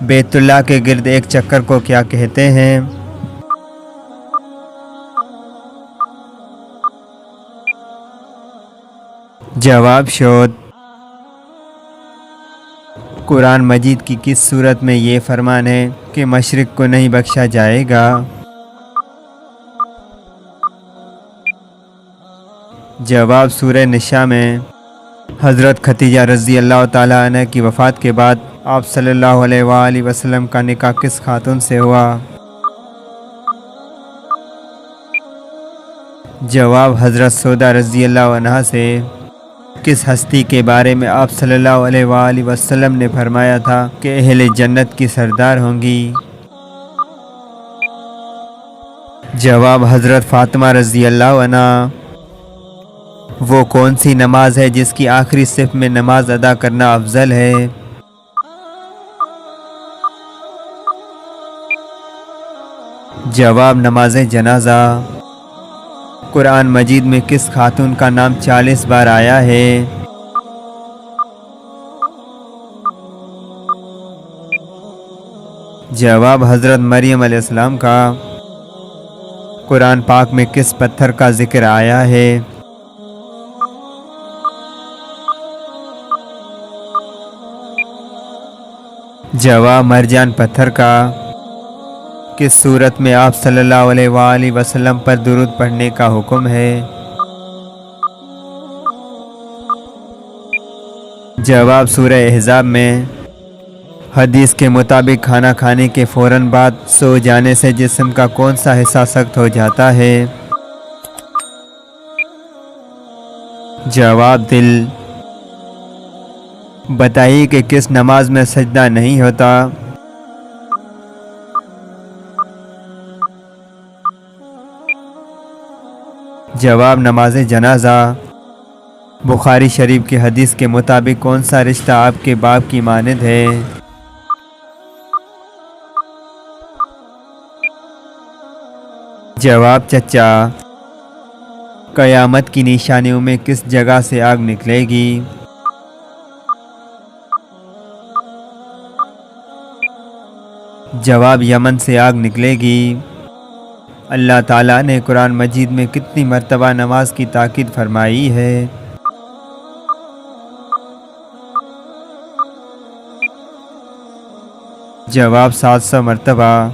بیت اللہ کے گرد ایک چکر کو کیا کہتے ہیں؟ جواب شود۔ قرآن مجید کی کس صورت میں یہ فرمان ہے کہ مشرق کو نہیں بخشا جائے گا؟ جواب سورہ نساء میں۔ حضرت خدیجہ رضی اللہ تعالیٰ عنہ کی وفات کے بعد آپ صلی اللہ علیہ وآلہ وسلم کا نکاح کس خاتون سے ہوا؟ جواب حضرت سودا رضی اللہ عنہا سے۔ کس ہستی کے بارے میں آپ صلی اللہ علیہ وآلہ وسلم نے فرمایا تھا کہ اہل جنت کی سردار ہوں گی؟ جواب حضرت فاطمہ رضی اللہ عنہا۔ وہ کون سی نماز ہے جس کی آخری صف میں نماز ادا کرنا افضل ہے؟ جواب نماز جنازہ۔ قرآن مجید میں کس خاتون کا نام 40 بار آیا ہے؟ جواب حضرت مریم علیہ السلام کا۔ قرآن پاک میں کس پتھر کا ذکر آیا ہے؟ جواب مرجان پتھر کا۔ کس صورت میں آپ صلی اللہ علیہ وآلہ وسلم پر درود پڑھنے کا حکم ہے؟ جواب سورہ احزاب میں۔ حدیث کے مطابق کھانا کھانے کے فوراً بعد سو جانے سے جسم کا کون سا حصہ سخت ہو جاتا ہے؟ جواب دل۔ بتائیے کہ کس نماز میں سجدہ نہیں ہوتا؟ جواب نماز جنازہ۔ بخاری شریف کی حدیث کے مطابق کون سا رشتہ آپ کے باپ کی مانند ہے؟ جواب چچا۔ قیامت کی نشانیوں میں کس جگہ سے آگ نکلے گی؟ جواب یمن سے آگ نکلے گی۔ اللہ تعالیٰ نے قرآن مجید میں کتنی مرتبہ نماز کی تاکید فرمائی ہے؟ جواب 700 مرتبہ۔